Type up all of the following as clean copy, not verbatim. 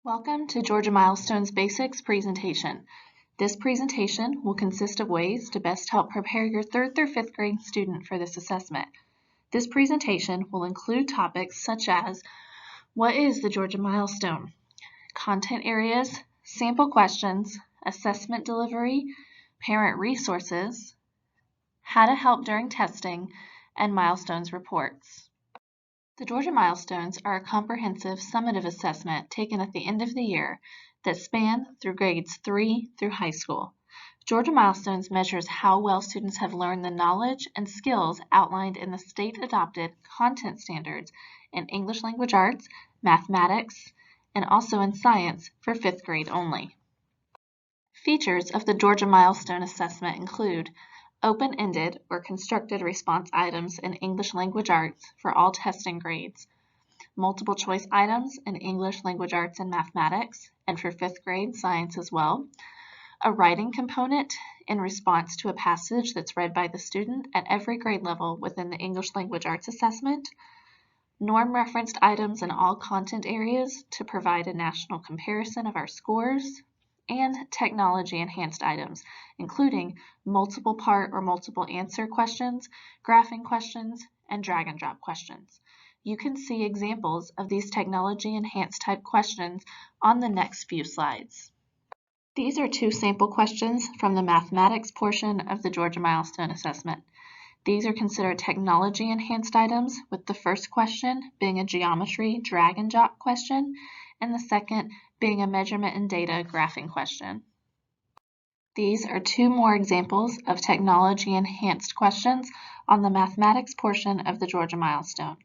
Welcome to Georgia Milestones Basics presentation. This presentation will consist of ways to best help prepare your 3rd through 5th grade student for this assessment. This presentation will include topics such as what is the Georgia Milestone, content areas, sample questions, assessment delivery, parent resources, how to help during testing, and milestones reports. The Georgia Milestones are a comprehensive summative assessment taken at the end of the year that span through grades 3 through high school. Georgia Milestones measures how well students have learned the knowledge and skills outlined in the state-adopted content standards in English language arts, mathematics, and also in science for 5th grade only. Features of the Georgia Milestone Assessment include open-ended or constructed response items in English language arts for all testing grades, multiple choice items in English language arts and mathematics, and for 5th grade science as well, a writing component in response to a passage that's read by the student at every grade level within the English language arts assessment, norm referenced items in all content areas to provide a national comparison of our scores, and technology enhanced items, including multiple part or multiple answer questions, graphing questions, and drag and drop questions. You can see examples of these technology enhanced type questions on the next few slides. These are 2 sample questions from the mathematics portion of the Georgia Milestone Assessment. These are considered technology enhanced items, with the first question being a geometry drag and drop question, and the second being a measurement and data graphing question. These are 2 more examples of technology enhanced questions on the mathematics portion of the Georgia Milestone.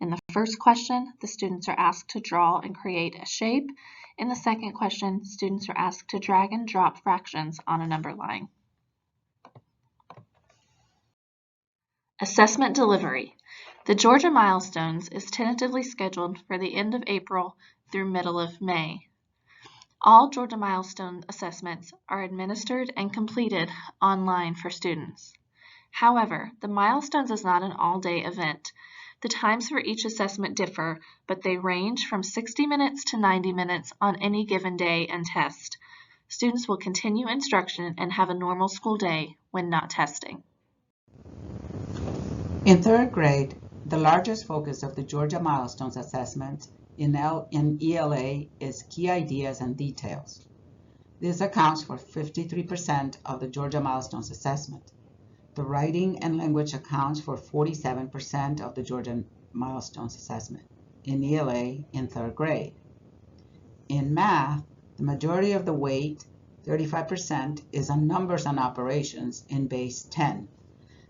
In the first question, the students are asked to draw and create a shape. In the second question, students are asked to drag and drop fractions on a number line. Assessment delivery. The Georgia Milestones is tentatively scheduled for the end of April through middle of May. All Georgia Milestone assessments are administered and completed online for students. However, the Milestones is not an all-day event. The times for each assessment differ, but they range from 60 minutes to 90 minutes on any given day and test. Students will continue instruction and have a normal school day when not testing. In 3rd grade, the largest focus of the Georgia Milestones assessment in ELA is key ideas and details. This accounts for 53% of the Georgia Milestones assessment. The writing and language accounts for 47% of the Georgia Milestones assessment in ELA in 3rd grade. In math, the majority of the weight, 35%, is on numbers and operations in base 10.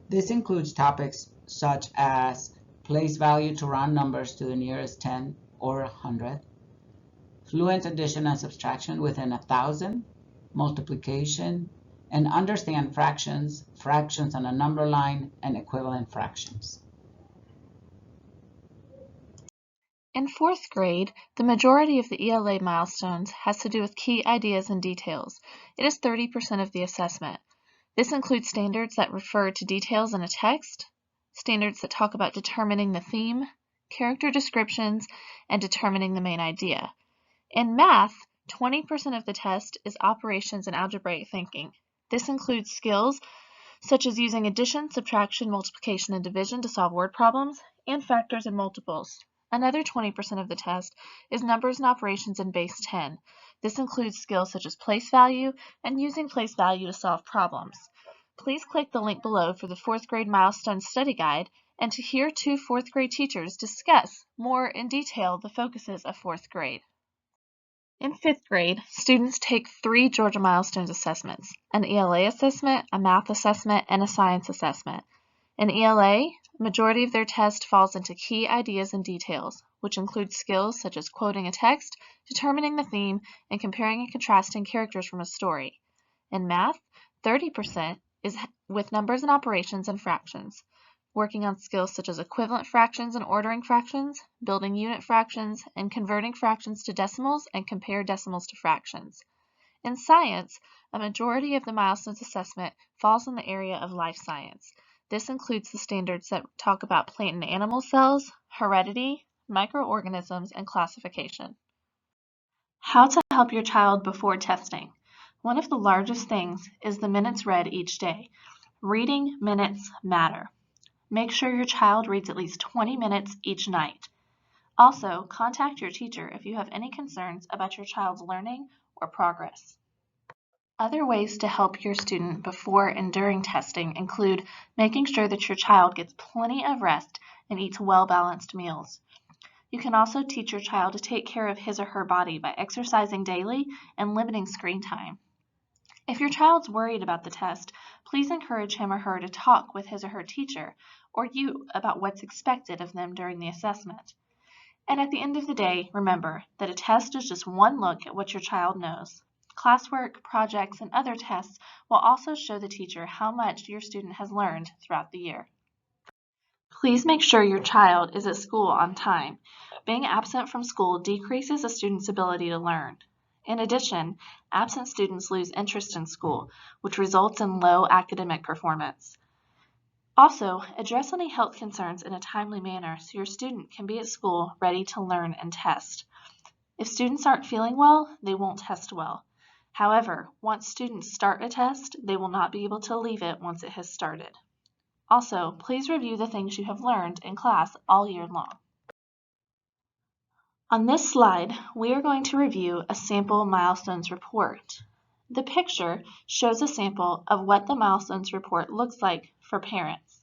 This includes topics such as place value to round numbers to the nearest 10 or 100, fluent addition and subtraction within 1,000, multiplication, and understand fractions, fractions on a number line, and equivalent fractions. In 4th grade, the majority of the ELA milestones has to do with key ideas and details. It is 30% of the assessment. This includes standards that refer to details in a text, standards that talk about determining the theme, character descriptions, and determining the main idea. In math, 20% of the test is operations and algebraic thinking. This includes skills such as using addition, subtraction, multiplication, and division to solve word problems, and factors and multiples. Another 20% of the test is numbers and operations in base 10. This includes skills such as place value and using place value to solve problems. Please click the link below for the 4th grade Milestone Study Guide and to hear 2 4th grade teachers discuss more in detail the focuses of 4th grade. In 5th grade, students take 3 Georgia Milestones assessments, an ELA assessment, a math assessment, and a science assessment. In ELA, a majority of their test falls into key ideas and details, which include skills such as quoting a text, determining the theme, and comparing and contrasting characters from a story. In math, 30% is with numbers and operations and fractions, working on skills such as equivalent fractions and ordering fractions, building unit fractions, and converting fractions to decimals and compare decimals to fractions. In science, a majority of the Milestones assessment falls in the area of life science. This includes the standards that talk about plant and animal cells, heredity, microorganisms, and classification. How to help your child before testing. One of the largest things is the minutes read each day. Reading minutes matter. Make sure your child reads at least 20 minutes each night. Also, contact your teacher if you have any concerns about your child's learning or progress. Other ways to help your student before and during testing include making sure that your child gets plenty of rest and eats well-balanced meals. You can also teach your child to take care of his or her body by exercising daily and limiting screen time. If your child's worried about the test, please encourage him or her to talk with his or her teacher or you about what's expected of them during the assessment. And at the end of the day, remember that a test is just one look at what your child knows. Classwork, projects, and other tests will also show the teacher how much your student has learned throughout the year. Please make sure your child is at school on time. Being absent from school decreases a student's ability to learn. In addition, absent students lose interest in school, which results in low academic performance. Also, address any health concerns in a timely manner so your student can be at school ready to learn and test. If students aren't feeling well, they won't test well. However, once students start a test, they will not be able to leave it once it has started. Also, please review the things you have learned in class all year long. On this slide, we are going to review a sample Milestones report. The picture shows a sample of what the Milestones report looks like for parents.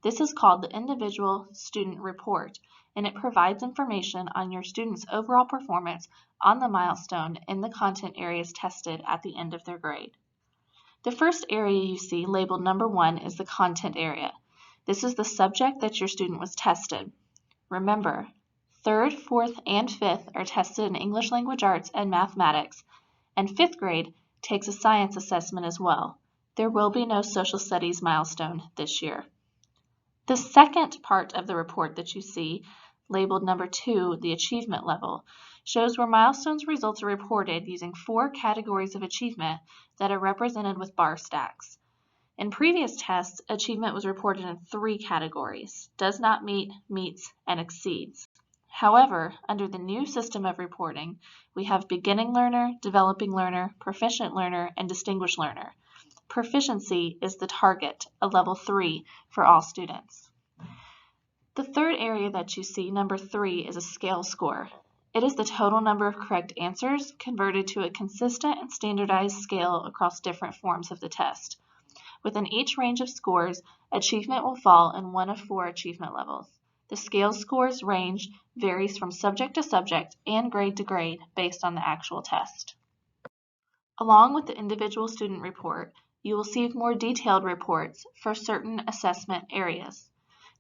This is called the Individual Student Report, and it provides information on your student's overall performance on the milestone in the content areas tested at the end of their grade. The first area you see labeled number 1 is the content area. This is the subject that your student was tested. Remember, 3rd, 4th, and 5th are tested in English Language Arts and Mathematics, and 5th grade takes a science assessment as well. There will be no social studies milestone this year. The second part of the report that you see, labeled number 2, the achievement level, shows where milestones results are reported using 4 categories of achievement that are represented with bar stacks. In previous tests, achievement was reported in 3 categories: does not meet, meets, and exceeds. However, under the new system of reporting, we have beginning learner, developing learner, proficient learner, and distinguished learner. Proficiency is the target, a level 3 for all students. The third area that you see, number 3, is a scale score. It is the total number of correct answers converted to a consistent and standardized scale across different forms of the test. Within each range of scores, achievement will fall in one of 4 achievement levels. The scale scores range varies from subject to subject and grade to grade based on the actual test. Along with the individual student report, you will see more detailed reports for certain assessment areas.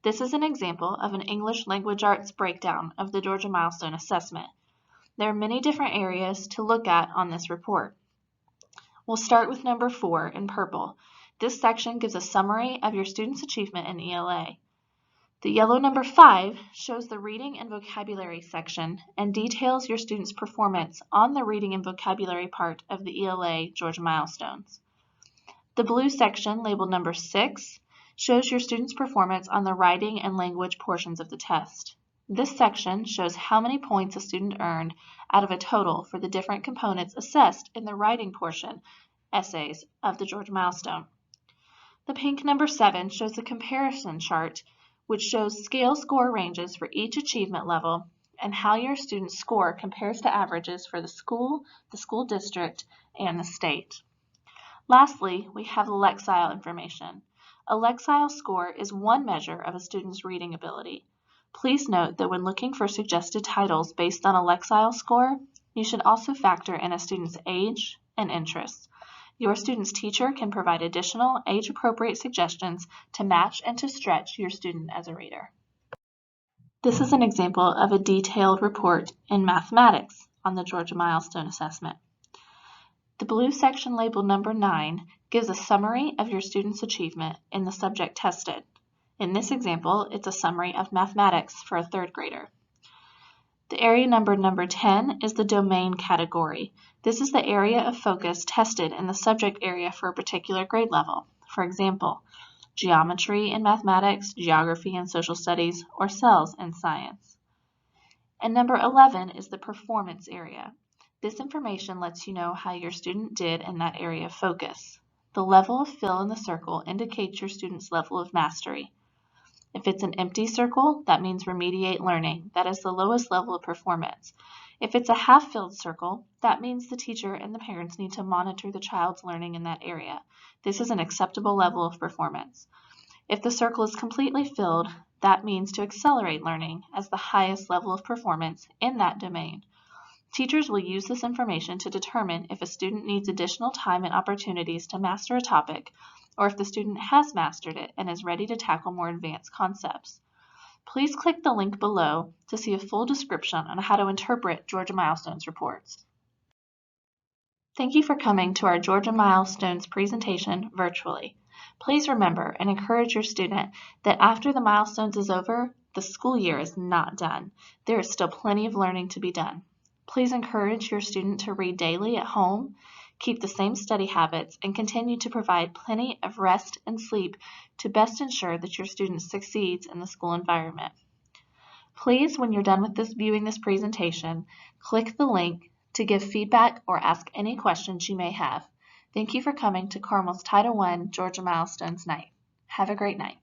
This is an example of an English Language Arts breakdown of the Georgia Milestone Assessment. There are many different areas to look at on this report. We'll start with number 4 in purple. This section gives a summary of your student's achievement in ELA. The yellow number 5 shows the reading and vocabulary section and details your student's performance on the reading and vocabulary part of the ELA Georgia Milestones. The blue section, labeled number 6, shows your student's performance on the writing and language portions of the test. This section shows how many points a student earned out of a total for the different components assessed in the writing portion, essays, of the Georgia Milestone. The pink number 7 shows the comparison chart, which shows scale score ranges for each achievement level and how your student's score compares to averages for the school district, and the state. Lastly, we have the Lexile information. A Lexile score is one measure of a student's reading ability. Please note that when looking for suggested titles based on a Lexile score, you should also factor in a student's age and interests. Your student's teacher can provide additional age-appropriate suggestions to match and to stretch your student as a reader. This is an example of a detailed report in mathematics on the Georgia Milestone Assessment. The blue section labeled number 9 gives a summary of your student's achievement in the subject tested. In this example, it's a summary of mathematics for a 3rd grader. The area numbered number 10 is the domain category. This is the area of focus tested in the subject area for a particular grade level. For example, geometry in mathematics, geography in social studies, or cells in science. And number 11 is the performance area. This information lets you know how your student did in that area of focus. The level of fill in the circle indicates your student's level of mastery. If it's an empty circle, that means remediate learning. That is the lowest level of performance. If it's a half-filled circle, that means the teacher and the parents need to monitor the child's learning in that area. This is an acceptable level of performance. If the circle is completely filled, that means to accelerate learning as the highest level of performance in that domain. Teachers will use this information to determine if a student needs additional time and opportunities to master a topic, or if the student has mastered it and is ready to tackle more advanced concepts. Please click the link below to see a full description on how to interpret Georgia Milestones reports. Thank you for coming to our Georgia Milestones presentation virtually. Please remember and encourage your student that after the milestones is over, the school year is not done. There is still plenty of learning to be done. Please encourage your student to read daily at home, keep the same study habits, and continue to provide plenty of rest and sleep to best ensure that your student succeeds in the school environment. Please, when you're done with viewing this presentation, click the link to give feedback or ask any questions you may have. Thank you for coming to Carmel's Title I Georgia Milestones Night. Have a great night.